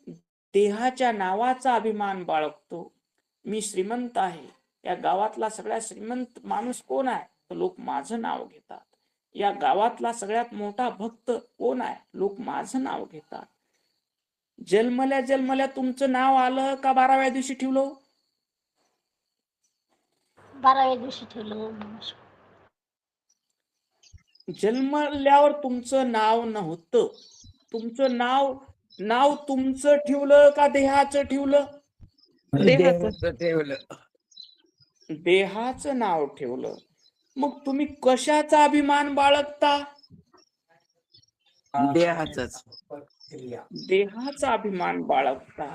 Speaker 1: देहाच्या नावाचा अभिमान बाळगतो. मी श्रीमंत आहे. या गावातला सगळ्यात श्रीमंत माणूस कोण आहे तर लोक माझं नाव घेतात. या गावातला सगळ्यात मोठा भक्त कोण आहे, लोक माझं नाव घेतात. जन्मल्या जन्मल्या तुमचं नाव आलं का 12व्या दिवशी ठेवलं?
Speaker 3: 12व्या दिवशी ठेवलं. ओम नमः शिवाय.
Speaker 1: जन्मल्यावर तुमचं नाव नव्हतं. तुमचं नाव तुमचं ठेवलं का देहाचं ठेवलं?
Speaker 4: देहाचं ठेवलं.
Speaker 1: देहाचं नाव ठेवलं. मग तुम्ही कशाचा अभिमान बाळगता?
Speaker 4: देहाचंच.
Speaker 1: देहाचा अभिमान बाळगता.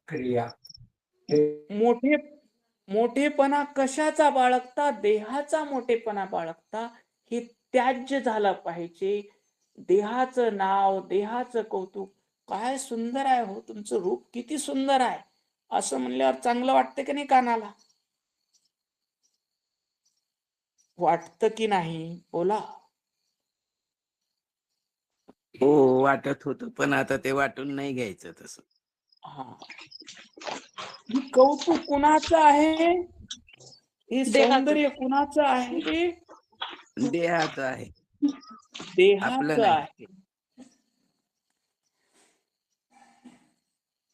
Speaker 5: क्रिया
Speaker 1: मोठेपणा कशाचा बाळगता? देहाचा मोठेपणा बाळगता. हे त्याज्य झालं पाहिजे. देहाचं नाव, देहाचं कौतुक. काय सुंदर आहे हो तुमचं रूप, किती सुंदर आहे असं म्हणल्यावर चांगलं वाटतं की नाही कानाला? वाटतं की नाही बोला?
Speaker 4: हो वाटत होतं, पण आता ते वाटून नाही घ्यायचं तसं.
Speaker 1: हा, हे कौतुक कुणाचं आहे? हे सौंदर्य कुणाचं आहे?
Speaker 4: देहाचं आहे, आपलं
Speaker 1: देहाचं
Speaker 4: नाही.
Speaker 1: आहे.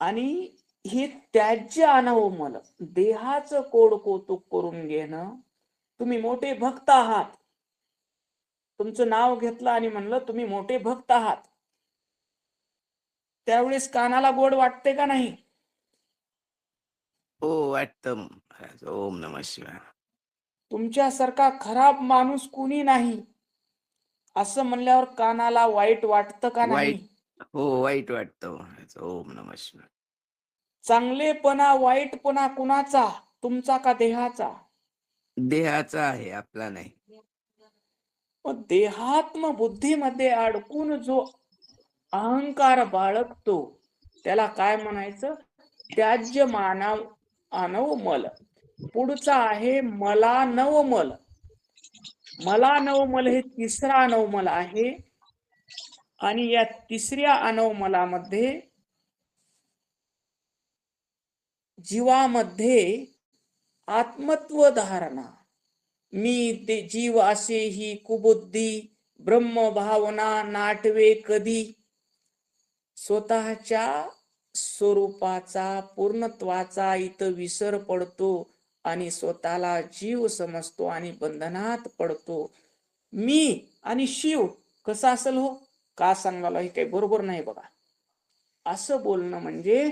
Speaker 1: आणि हे त्याज्य अनवमल, देहाचं कोड कौतुक करून घेणं. तुम्ही मोठे भक्त आहात, तुमचं नाव घेतलं आणि म्हणलं तुम्ही मोठे भक्त आहात, त्यावेळेस कानाला गोड वाटते का नाही?
Speaker 4: हो वाटतं महाराज. ओम नमः शिवाय.
Speaker 1: तुमच्यासारखा खराब माणूस कुणी नाही असं म्हणल्यावर कानाला वाईट वाटतं का नाही?
Speaker 4: हो वाईट वाटतं महाराज. ओम नमः शिवाय.
Speaker 1: चांगलेपणा वाईटपणा कुणाचा, तुमचा का देहाचा?
Speaker 4: देहाचा आहे, आपला नाही.
Speaker 1: मग देहात्म बुद्धीमध्ये अडकून जो अहंकार बाळगतो त्याला काय म्हणायचं? त्याज्य मानव अनवमल. पुढचा आहे मला नवमल. मला नवमल हे तिसरा अनवमल आहे. आणि या तिसऱ्या अनवमलामध्ये जीवामध्ये आत्मत्व धारणा. मी ते जीव असे ही कुबुद्धी ब्रह्म भावना नाटवे कधी. स्वतःच्या स्वरूपाचा पूर्णत्वाचा इथं विसर पडतो आणि स्वतःला जीव समजतो आणि बंधनात पडतो. मी आणि शिव कसा असेल हो? का सांगायला हे काही बरोबर नाही बघा. असं बोलणं म्हणजे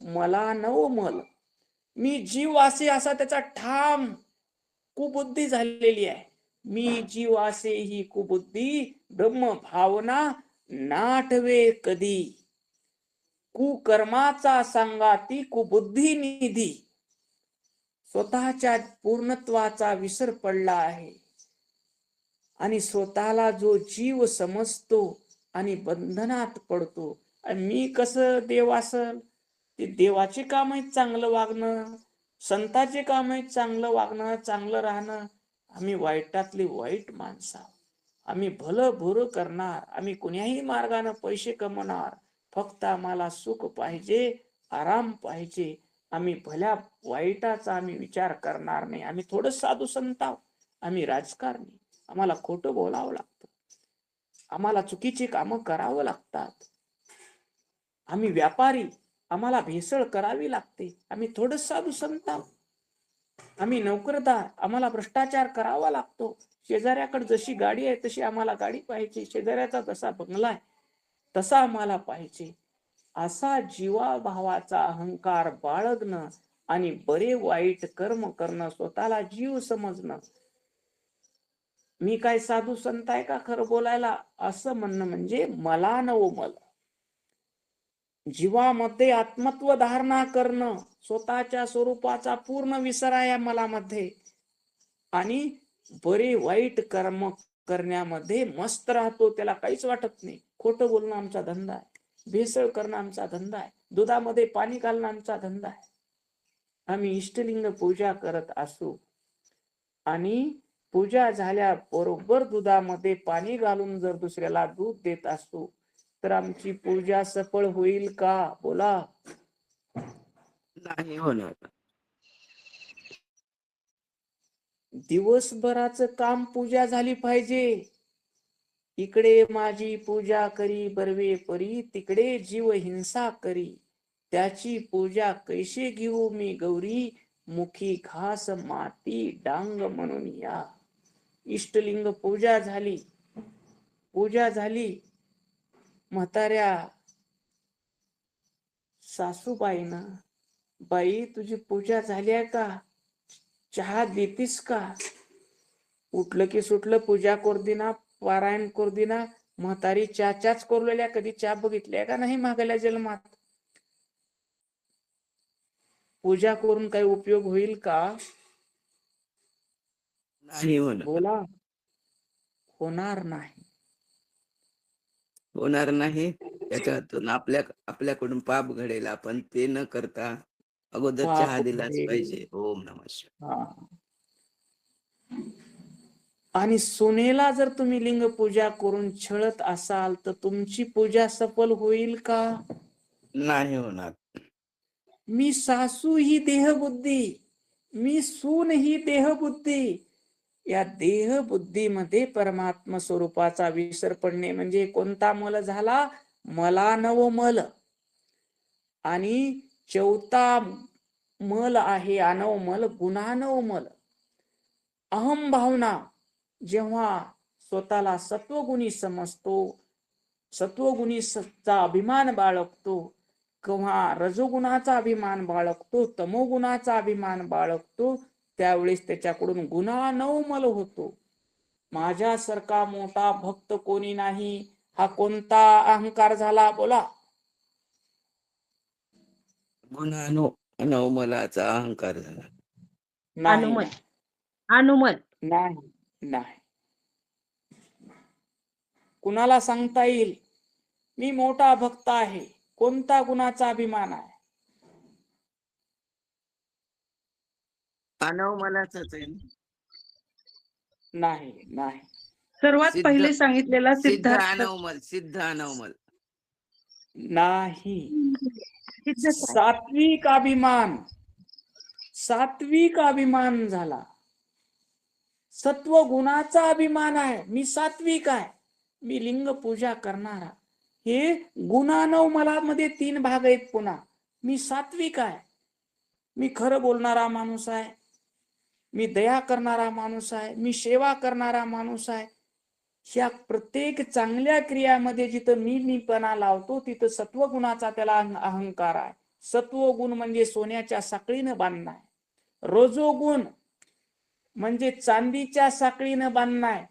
Speaker 1: मला नवमल. मी जीव असे असा त्याचा ठाम कुबुद्धी झालेली आहे. मी जीव असे ही कुबुद्धी ब्रह्म भावना नाठवे कधी. कुकर्माचा सांगाती कुबुद्धी निधी. स्वतःच्या पूर्णत्वाचा विसर पडला आहे आणि स्वतःला जो जीव समजतो आणि बंधनात पडतो. आणि मी कसं देव असल? ते देवाचे काम आहे चांगलं वागणं, संतांचे काम आहे चांगलं वागणं, चांगलं राहणं. आम्ही वाईटातली वाईट माणसं आहोत. आम्ही भलं भुरं करणार, आम्ही कोण्याही मार्गाने पैसे कमवणार. फक्त आम्हाला सुख पाहिजे, आराम पाहिजे. आम्ही भल्या वाईटाचा आम्ही विचार करणार नाही. आम्ही थोडं साधू संत आहोत, आम्ही राजकारणी, आम्हाला खोटं बोलावं लागतं, आम्हाला चुकीची कामं करावं लागतात. आम्ही व्यापारी, आम्हाला भेसळ करावी लागते. आम्ही थोडं साधू संत आहोत. आम्ही नोकरदार, आम्हाला भ्रष्टाचार करावा लागतो. शेजाऱ्याकडे जशी गाडी आहे तशी आम्हाला गाडी पाहिजे, शेजाऱ्याचा जसा बंगला आहे तसा आम्हाला पाहिजे. असा जीवाभावाचा अहंकार बाळगणं आणि बरे वाईट कर्म करणं, स्वतःला जीव समजणं. मी काय साधू संत आहे का खरं बोलायला? असं म्हणणं म्हणजे मला नवमल. जीवामध्ये आत्मत्व धारणा करणं, स्वतःच्या स्वरूपाचा पूर्ण विसर आहे मलामध्ये आणि बरे वाईट कर्म करण्यामध्ये मस्त राहतो. त्याला काहीच वाटत नाही. खोटं बोलणं आमचा धंदा आहे, भेसळ करणं आमचा धंदा आहे, दुधामध्ये पाणी घालणं आमचा धंदा आहे. आम्ही इष्टलिंग पूजा करत असू आणि पूजा झाल्या बरोबर दुधामध्ये पाणी घालून जर दुसऱ्याला दूध देत असू तर आमची पूजा सफळ होईल का? बोला.
Speaker 4: नाही होणार.
Speaker 1: दिवसभराचं काम पूजा झाली पाहिजे. इकडे माझी पूजा करी बरवे परी, तिकडे जीव हिंसा करी. त्याची पूजा कैसे घेऊ मी गौरी, मुखी घास माती डांग म्हणून या. इष्टलिंग पूजा झाली. पूजा झाली. म्हाताऱ्या सासूबाईनं, बाई तुझी पूजा झाली आहे का? चहा देतीस का? उठलं की सुटलं पूजा करू दिना, पारायण करू दिना. म्हातारी चहाच करलेल्या कधी चहा बघितल्या का नाही मागल्या जन्मात? पूजा करून काही उपयोग होईल का?
Speaker 4: नाही होणार.
Speaker 1: बोला. होणार नाही.
Speaker 4: होणार नाही. त्याच्यातून आपल्याकडून पाप घडेल. आपण ते न करता अगोदर चहा
Speaker 1: पाप
Speaker 4: दिलाच
Speaker 1: घडेल.
Speaker 4: पाहिजे. ओम नमः शिवाय.
Speaker 1: हा. आणि सुनेला जर तुम्ही लिंग पूजा करून छळत असाल तर तुमची पूजा सफल होईल का?
Speaker 4: नाही होणार.
Speaker 1: मी सासू ही देहबुद्धी, मी सून ही देहबुद्धी. या देहबुद्धीमध्ये परमात्मा स्वरूपाचा विसर पडणे म्हणजे कोणता मल झाला? मला नवमल. आणि चौथा मल आहे अनवमल, गुणानवमल. अहम भावना. जेव्हा स्वतःला सत्वगुणी समजतो, सत्वगुणीचा अभिमान बाळगतो, किंवा रजोगुणाचा अभिमान बाळगतो, तमोगुणाचा अभिमान बाळगतो, त्यावेळेस त्याच्याकडून गुणानवमल होतो. माझ्यासारखा मोठा भक्त कोणी नाही. हा कोणता अहंकार झाला? बोला.
Speaker 4: नवमलाचा अहंकार झाला.
Speaker 1: नाही
Speaker 2: अनुमत.
Speaker 1: नाही
Speaker 2: अनुमत.
Speaker 1: नाही नाही. कुणाला सांगता येईल मी मोठा भक्त आहे? कोणता गुणाचा अभिमान आहे?
Speaker 4: अनवमलाचाच आहे ना.
Speaker 1: नाही नाही.
Speaker 2: सर्वात
Speaker 4: सिद्ध
Speaker 2: पहिले सांगितलेला
Speaker 4: सिद्ध
Speaker 2: सिद्धार्थ.
Speaker 4: अनवमल. सिद्ध अनवमल.
Speaker 1: नाही.
Speaker 2: सिद्धच आहे.
Speaker 1: सात्विक अभिमान. सात्विक अभिमान झाला. सत्व गुणाचा अभिमान आहे. मी सात्विक आहे, मी लिंग पूजा करणारा. हे गुणानव मला मध्ये 3 भाग आहेत. पुन्हा मी सात्विक आहे, मी खरं बोलणारा माणूस आहे, मी दया करणारा माणूस आहे, मी सेवा करणारा माणूस आहे. ह्या प्रत्येक चांगल्या क्रियामध्ये जिथं मीपणा लावतो तिथं सत्वगुणाचा त्याला अहंकार आहे. सत्वगुण म्हणजे सोन्याच्या साखळीनं बांधणार, रजोगुण म्हणजे चांदीच्या साखळीनं बांधणार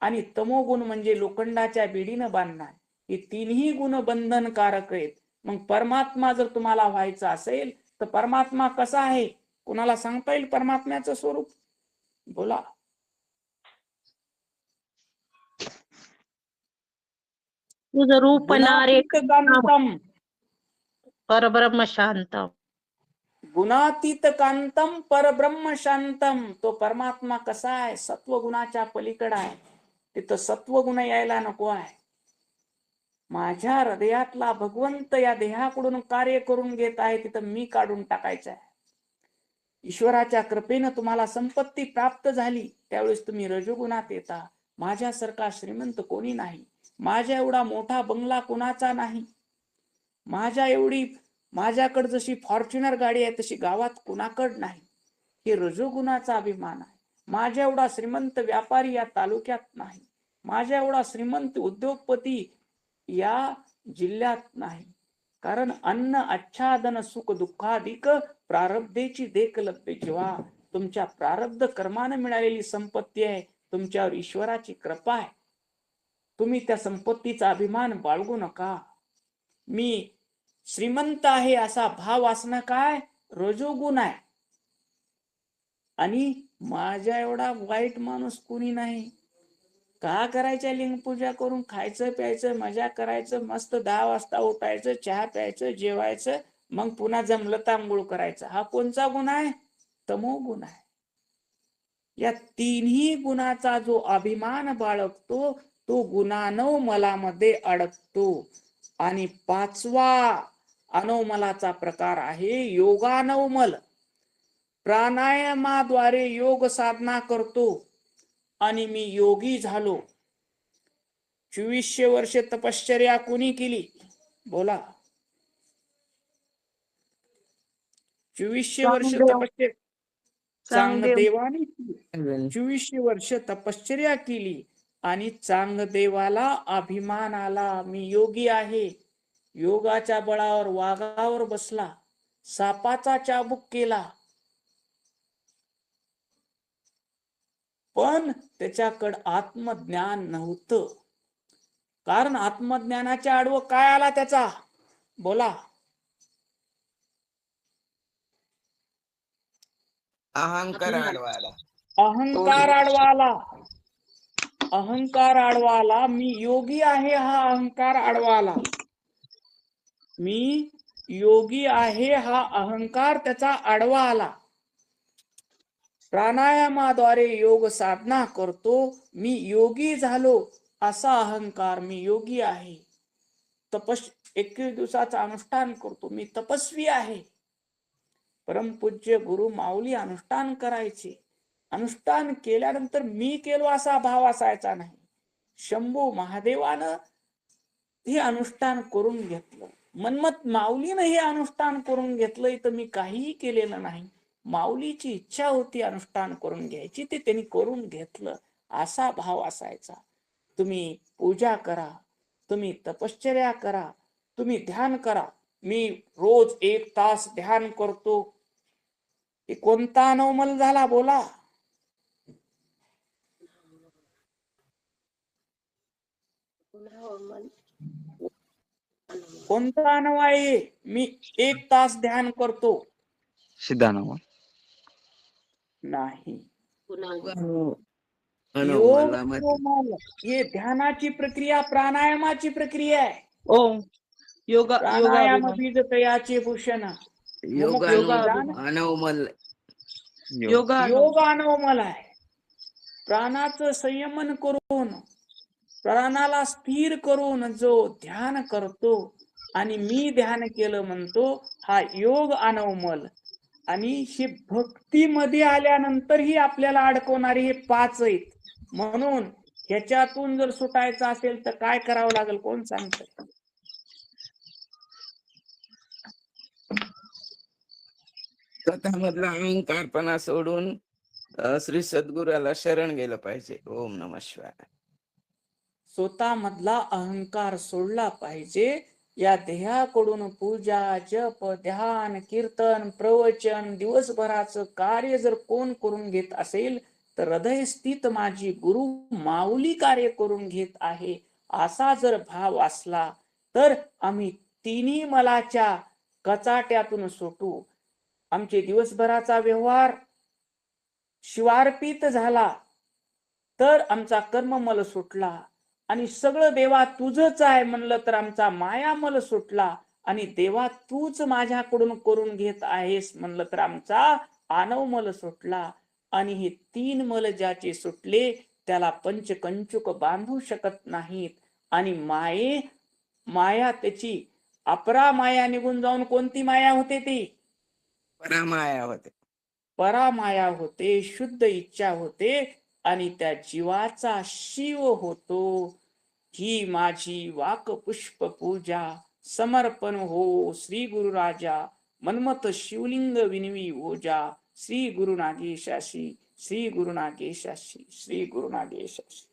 Speaker 1: आणि तमोगुण म्हणजे लोखंडाच्या बेडीनं बांधणार. हे तिन्ही गुण बंधनकारक आहेत. मग परमात्मा जर तुम्हाला व्हायचं असेल तर परमात्मा कसा आहे, कुणाला सांगता येईल परमात्म्याचं स्वरूप? बोला.
Speaker 3: तुझं रूप
Speaker 1: गुणातीत कांतम,
Speaker 3: परब्रह्म शांतम.
Speaker 1: गुणातीत कांतम परब्रह्म शांतम. तो परमात्मा कसा आहे? सत्वगुणाच्या पलीकडे आहे. तिथं सत्वगुण यायला नको आहे. माझ्या हृदयातला भगवंत या देहाकडून कार्य करून घेत आहे, तिथं मी काढून टाकायचं आहे. ईश्वराच्या कृपेनं तुम्हाला संपत्ती प्राप्त झाली, त्यावेळेस तुम्ही रजोगुणात येता. माझ्यासारखा श्रीमंत कोणी नाही, माझ्या एवढा मोठा बंगला कोणाचा नाही, माझ्याकडे जशी फॉर्च्युनर गाडी आहे तशी गावात कुणाकड नाही. हे रजोगुणाचा अभिमान आहे. माझ्या एवढा श्रीमंत व्यापारी या तालुक्यात नाही, माझ्या एवढा श्रीमंत उद्योगपती या जिल्ह्यात नाही. कारण अन्न आच्छादन सुख दुःखाधिक प्रारब्धेची देख लभ्य. जेव्हा तुमच्या प्रारब्ध कर्माने मिळालेली संपत्ती आहे, तुमच्यावर ईश्वराची कृपा आहे, तुम्ही त्या संपत्तीचा अभिमान बाळगू नका. मी श्रीमंत आहे असा भाव असणं काय? रजोगुण आहे. आणि माझ्या एवढा वाईट माणूस कुणी नाही. का करायच्या लिंग पूजा करून खायचं प्यायचं मजा करायचं, मस्त 10 वाजता उठायचं, चहा प्यायचं, जेवायचं, मग पुन्हा जमलं तर आंघोळ करायचं. हा कोणचा गुण आहे? तमोगुण आहे. या तिन्ही गुणाचा जो अभिमान बाळगतो तो गुणानव मलामध्ये अडकतो. आणि 5वा अनवमलाचा प्रकार आहे योगानवमल. प्राणायामाद्वारे योग साधना करतो आणि मी योगी झालो. 2400 वर्ष तपश्चर्या कोणी केली? बोला. 2400 वर्ष तपश्चर्या चांगदेवाने केली. 2400 वर्ष तपश्चर्या केली आणि चांगदेवाला अभिमान आला, मी योगी आहे. योगाच्या बळावर वाघावर बसला, सापाचा चाबूक केला, पण त्याच्याकडे आत्मज्ञान नव्हतं. कारण आत्मज्ञानाच्या आडवं काय आला त्याचा? बोला.
Speaker 4: अहंकार आडवाला.
Speaker 1: अहंकार आडवाला. अहंकार आडवाला. मी योगी आहे हा अहंकार आडवाला. मी योगी आहे हा अहंकार त्याचा आडवा आला. प्राणायामाद्वारे योग साधना करतो, मी योगी झालो असा अहंकार, मी योगी आहे. 21 दिवसाचा अनुष्ठान करतो, मी तपस्वी आहे. परमपूज्य गुरु माऊली अनुष्ठान करायचे. अनुष्ठान केल्यानंतर मी केलो असा भाव असायचा नाही. शंभू महादेवानं हे अनुष्ठान करून घेतलं. मन्मथ माऊलीनं हे अनुष्ठान करून घेतलंय तर मी काहीही केलेलं नाही. माऊलीची इच्छा होती अनुष्ठान करून घ्यायची, ते त्यांनी करून घेतलं असा भाव असायचा. तुम्ही पूजा करा, तुम्ही तपश्चर्या करा, तुम्ही ध्यान करा. मी रोज 1 तास ध्यान करतो. हे कोणता अनवमल झाला? बोला. कोणता अनव आहे? मी 1 तास ध्यान करतो.
Speaker 5: सिद्धानव
Speaker 1: नाही.
Speaker 4: अनवमल
Speaker 1: योग हे ध्यानाची प्रक्रिया, प्राणायामाची प्रक्रिया आहे.
Speaker 2: ओम योगा
Speaker 1: प्राणायाम बीज तयाचे भूषण.
Speaker 4: अनवमल
Speaker 1: योग अनवमल आहे. प्राणाचं संयमन करून, प्राणाला स्थिर करून जो ध्यान करतो आणि मी ध्यान केलं म्हणतो, हा योग अनवमल. आणि हे भक्तीमध्ये आल्यानंतरही आपल्याला अडकवणारे हे 5 आहेत. म्हणून ह्याच्यातून जर सुटायचं असेल तर काय करावं लागेल? कोण सांगत?
Speaker 4: स्वतःमधला अहंकारपणा सोडून श्री सद्गुराला शरण गेलं पाहिजे. ओम नमः शिवाय.
Speaker 1: स्वतः मधला अहंकार सोडला पाहिजे या देहाकडून पूजा जप ध्यान कीर्तन प्रवचन दिवसभराचं कार्य जर कोण करून घेत असेल तर हृदय स्थित माझी गुरु माऊली कार्य करून घेत आहे असा जर भाव असला तर आम्ही तिन्ही मलाच्या कचाट्यातून सुटू. आमचे दिवसभराचा व्यवहार शिवार्पित झाला तर आमचा कर्ममल सुटला आणि सगळं देवा तुझंच आहे म्हणलं तर आमचा मायामल सुटला आणि देवा तूच माझ्याकडून करून घेत आहेस म्हणलं तर आमचा आनवमल सुटला. आणि हे तीन मल ज्याचे सुटले त्याला पंचकंचुक बांधू शकत नाहीत. आणि माया त्याची अपरा माया निघून जाऊन कोणती माया होते ती
Speaker 4: परमाया होते.
Speaker 1: परामाया होते, शुद्ध इच्छा होते आणि त्या जीवाचा शिव होतो. ही माझी वाक पुष्प पूजा समर्पण हो श्री गुरु राजा मन्मथ शिवलिंग विनवी ओजा श्री गुरु नागेशाशी श्री गुरु नागेशाशी श्री गुरु नागेशाशी.